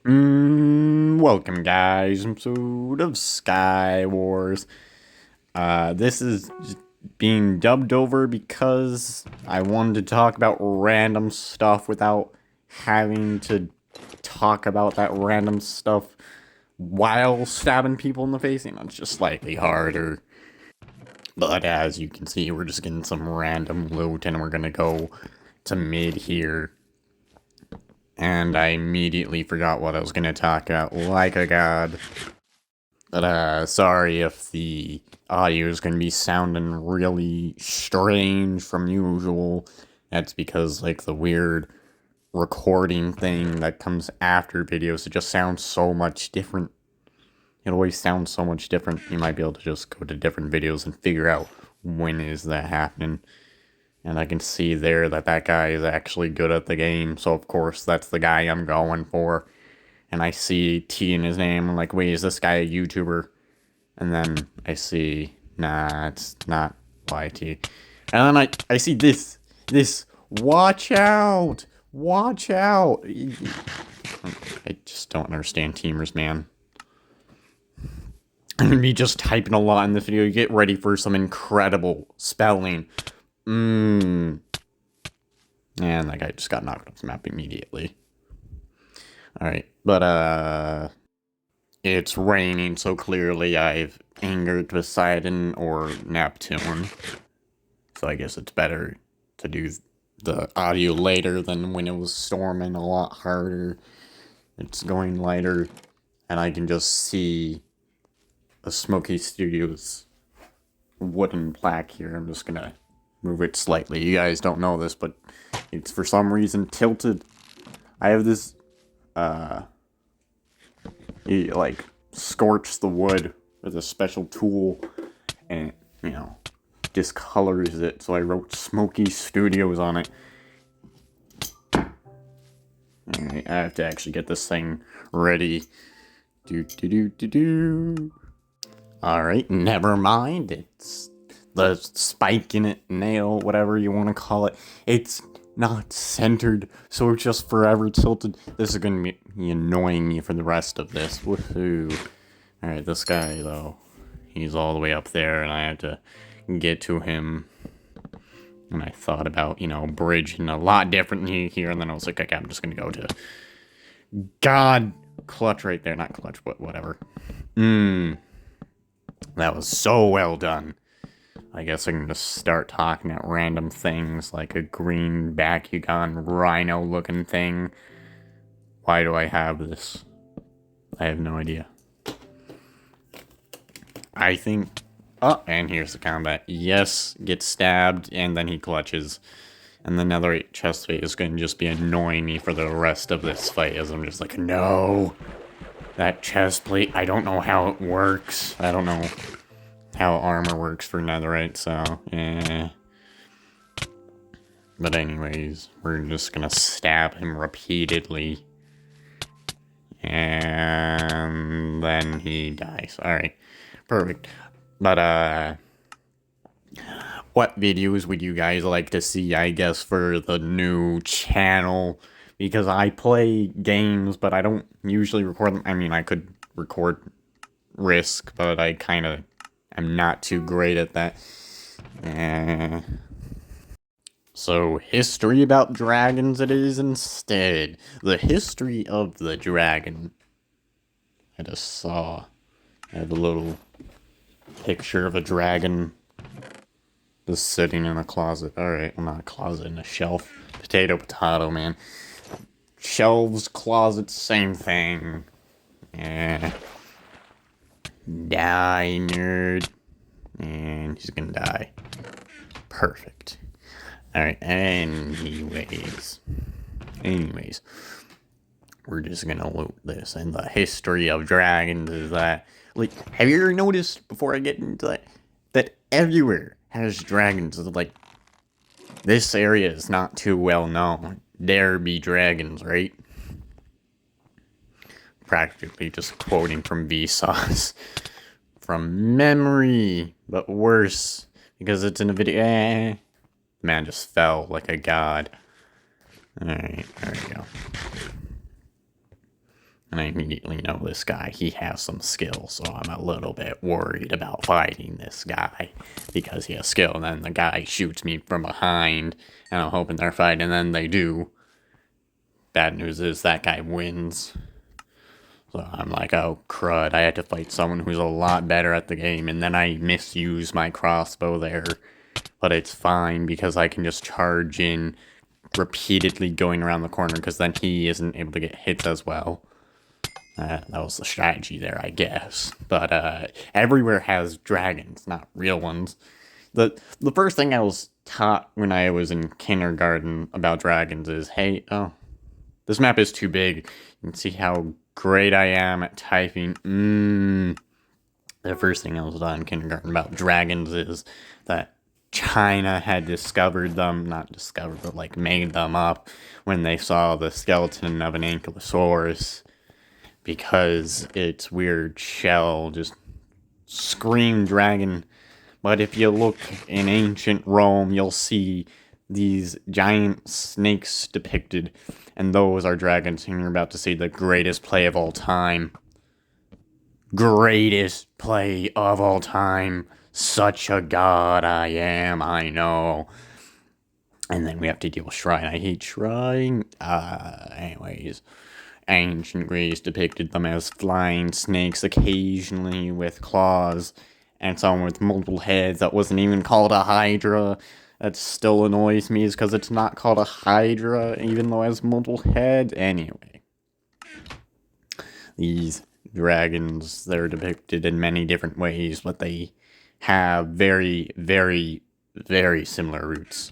Welcome guys, episode of Skywars. This is just being dubbed over because I wanted to talk about random stuff without having to talk about that random stuff while stabbing people in the face. It's just slightly harder. But as you can see, we're just getting some random loot and we're gonna go to mid here. And I immediately forgot what I was going to talk about, like a god. But, sorry if the audio is going to be sounding really strange from usual. That's because, like, the weird recording thing that comes after videos, it just sounds so much different. It always sounds so much different. You might be able to just go to different videos and figure out when is that happening. And I can see there that that guy is actually good at the game, so of course that's the guy I'm going for. And I see T in his name, I'm like, wait, is this guy a YouTuber? And then I see, nah, it's not YT. And then I see this, watch out, watch out. I just don't understand teamers, man. I'm gonna be just typing a lot in this video. Get ready for some incredible spelling. And that guy just got knocked off the map immediately. Alright, but, it's raining, so clearly I've angered Poseidon or Neptune. So I guess it's better to do the audio later than when it was storming a lot harder. It's going lighter, and I can just see the Smoky Studios wooden plaque here. I'm just gonna move it slightly. You guys don't know this, but it's for some reason tilted. I have this, it like scorched the wood with a special tool and, you know, discolors it. So I wrote Smoky Studios on it. Alright, I have to actually get this thing ready. Alright, never mind. It's the spike in it, nail, whatever you want to call it. It's not centered, so it's just forever tilted. This is going to be annoying me for the rest of this. Woohoo. Alright, this guy, though, he's all the way up there, and I have to get to him. And I thought about, you know, bridging a lot differently here, and then I was like, okay, I'm just going to go to God. Clutch right there. Not clutch, but whatever. That was so well done. I guess I can just start talking at random things like a green Bakugan rhino looking thing. Why do I have this? I have no idea. I think... Oh, and here's the combat. Yes, gets stabbed, and then he clutches. And the netherite chest plate is going to just be annoying me for the rest of this fight, as I'm just like, no! That chest plate, I don't know how it works. I don't know how armor works for netherite, so, eh. But anyways, we're just gonna stab him repeatedly. And then he dies. Alright, perfect. But, what videos would you guys like to see, I guess, for the new channel? Because I play games, but I don't usually record them. I mean, I could record Risk, but I kind of am not too great at that. So, history about dragons it is instead. The history of the dragon. I just saw. I have a little picture of a dragon just sitting in a closet. Alright, well, not a closet, in a shelf. Potato, man. Shelves, closets, same thing. Yeah. Die, nerd. And he's gonna die. Perfect. Alright, anyways. We're just gonna loot this. And the history of dragons is that... Like, have you ever noticed, before I get into that, that everywhere has dragons? Like, this area is not too well known. There be dragons, right? Practically just quoting from Vsauce. From memory, but worse. Because it's in a video. Man just fell like a god. Alright, there we go. And I immediately know this guy, he has some skill, so I'm a little bit worried about fighting this guy because he has skill. And then the guy shoots me from behind, and I'm hoping they're fighting, and then they do. Bad news is that guy wins. So I'm like, oh crud, I had to fight someone who's a lot better at the game, and then I misuse my crossbow there. But it's fine because I can just charge in repeatedly going around the corner because then he isn't able to get hits as well. That was the strategy there, I guess. But everywhere has dragons, not real ones. The first thing I was taught when I was in kindergarten about dragons is, hey, this map is too big. You can see how great I am at typing. The first thing I was taught in kindergarten about dragons is that China had discovered them, not discovered, but like made them up when they saw the skeleton of an ankylosaurus. Because its weird shell just screamed dragon. But if you look in ancient Rome, you'll see these giant snakes depicted, and those are dragons, and you're about to see the greatest play of all time. Greatest play of all time. Such a god I am, I know. And then we have to deal with Shrine. I hate Shrine. Anyways. Ancient Greece depicted them as flying snakes, occasionally with claws, and some with multiple heads. That wasn't even called a hydra. That still annoys me, is because it's not called a hydra, even though it has multiple heads. Anyway, these dragons, they're depicted in many different ways, but they have very, very, very similar roots.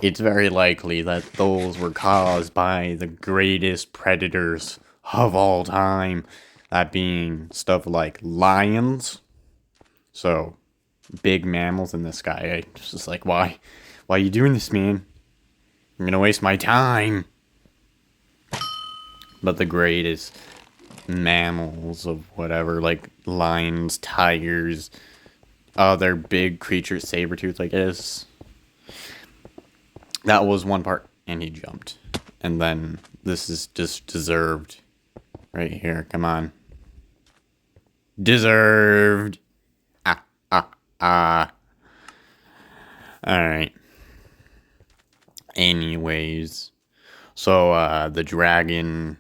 It's very likely that those were caused by the greatest predators of all time. That being stuff like lions. So, big mammals in the sky. I just like, why are you doing this, man? I'm gonna waste my time. But the greatest mammals of whatever, like lions, tigers, other big creatures, saber-tooth, I guess. That was one part, and he jumped. And then this is just deserved. Right here, come on. Deserved. Alright. Anyways. So, the dragon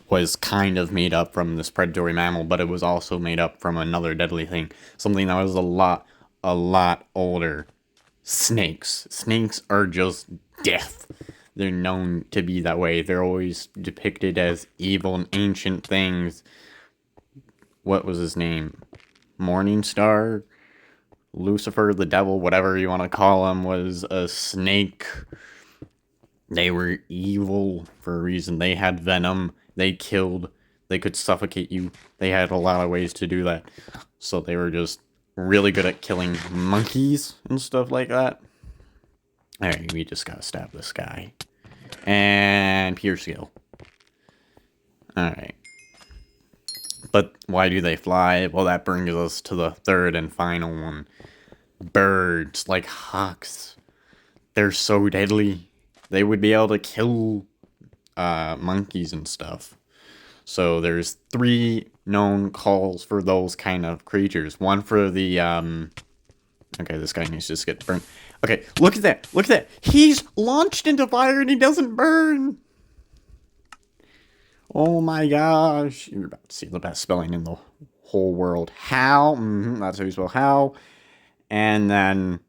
was kind of made up from this predatory mammal, but it was also made up from another deadly thing. Something that was a lot older. Snakes. Snakes are just death. They're known to be that way. They're always depicted as evil and ancient things. What was his name? Morningstar? Lucifer, the devil, whatever you want to call him, was a snake. They were evil for a reason. They had venom. They killed. They could suffocate you. They had a lot of ways to do that. So they were just really good at killing monkeys and stuff like that. Alright, we just gotta stab this guy. And pure skill. Alright. But why do they fly? Well, that brings us to the third and final one. Birds, like hawks. They're so deadly. They would be able to kill monkeys and stuff. So there's 3 known calls for those kind of creatures. One for the, okay, this guy needs to just get burned. Okay, look at that. Look at that. He's launched into fire and he doesn't burn. Oh my gosh. You're about to see the best spelling in the whole world. How? That's how you spell how. And then,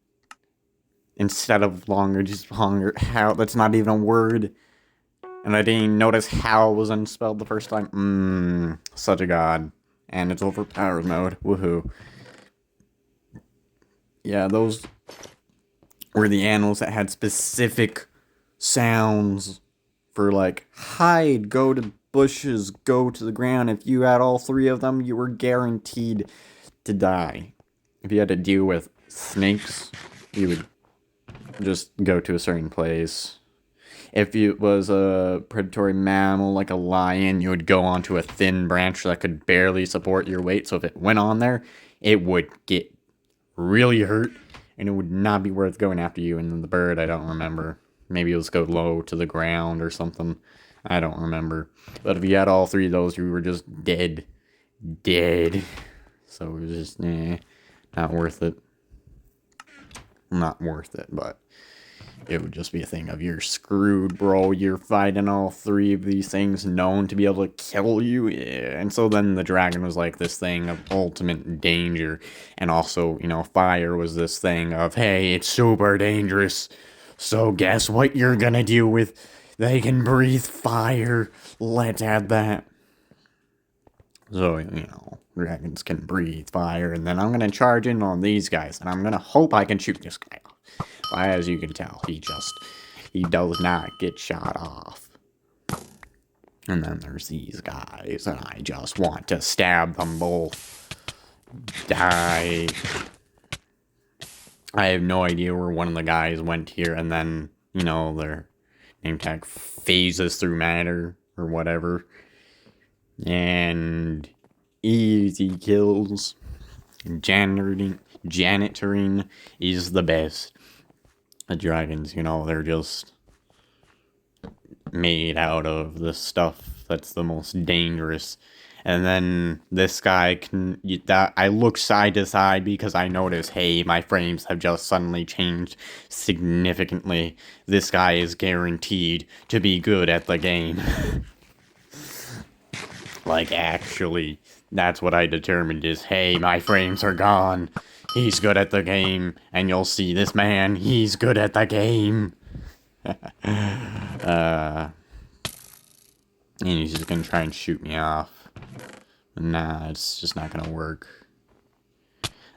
instead of longer, just longer. How? That's not even a word. And I didn't even notice how it was unspelled the first time. Such a god. And it's overpowered mode. Woohoo. Yeah, those were the animals that had specific sounds for, like, hide, go to bushes, go to the ground. If you had all 3 of them, you were guaranteed to die. If you had to deal with snakes, you would just go to a certain place. If it was a predatory mammal like a lion, you would go onto a thin branch that could barely support your weight. So if it went on there, it would get really hurt, and it would not be worth going after you. And then the bird, I don't remember. Maybe it was go low to the ground or something. I don't remember. But if you had all three of those, you were just dead. Dead. So it was just, not worth it. Not worth it, but it would just be a thing of you're screwed, bro. You're fighting all three of these things known to be able to kill you. Yeah. And so then the dragon was like this thing of ultimate danger. And also, you know, fire was this thing of, hey, it's super dangerous. So guess what you're gonna deal with? They can breathe fire. Let's add that. So, you know, dragons can breathe fire, and then I'm gonna charge in on these guys, and I'm gonna hope I can shoot this guy off. Well, as you can tell, he does not get shot off. And then there's these guys, and I just want to stab them both. Die. I have no idea where one of the guys went here, and then, you know, their name tag phases through matter, or whatever. And easy kills. Janitoring is the best. The dragons, you know, they're just made out of the stuff that's the most dangerous. And then this guy can, I look side to side because I notice, hey, my frames have just suddenly changed significantly. This guy is guaranteed to be good at the game. Like, actually, that's what I determined is, hey, my frames are gone. He's good at the game, and you'll see this man, he's good at the game. And he's just gonna try and shoot me off. Nah, it's just not gonna work.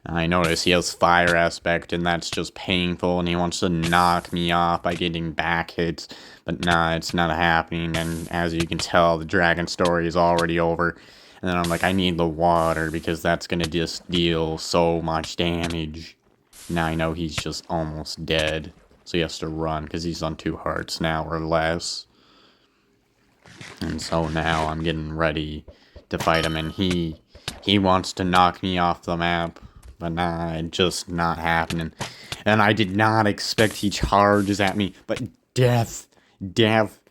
I notice he has fire aspect, and that's just painful, and he wants to knock me off by getting back hits. But nah, it's not happening, and as you can tell, the dragon story is already over. And then I'm like, I need the water, because that's gonna just deal so much damage. Now I know he's just almost dead, so he has to run, because he's on 2 hearts now, or less. And so now I'm getting ready to fight him, and he wants to knock me off the map. But nah, it's just not happening. And I did not expect he charges at me. But death,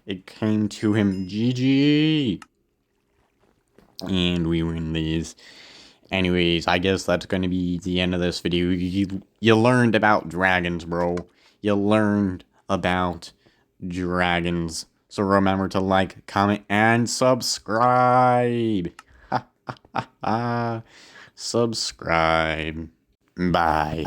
it came to him. GG. And we win these. Anyways, I guess that's going to be the end of this video. You learned about dragons, bro. You learned about dragons. So remember to like, comment, and subscribe. Subscribe. Bye.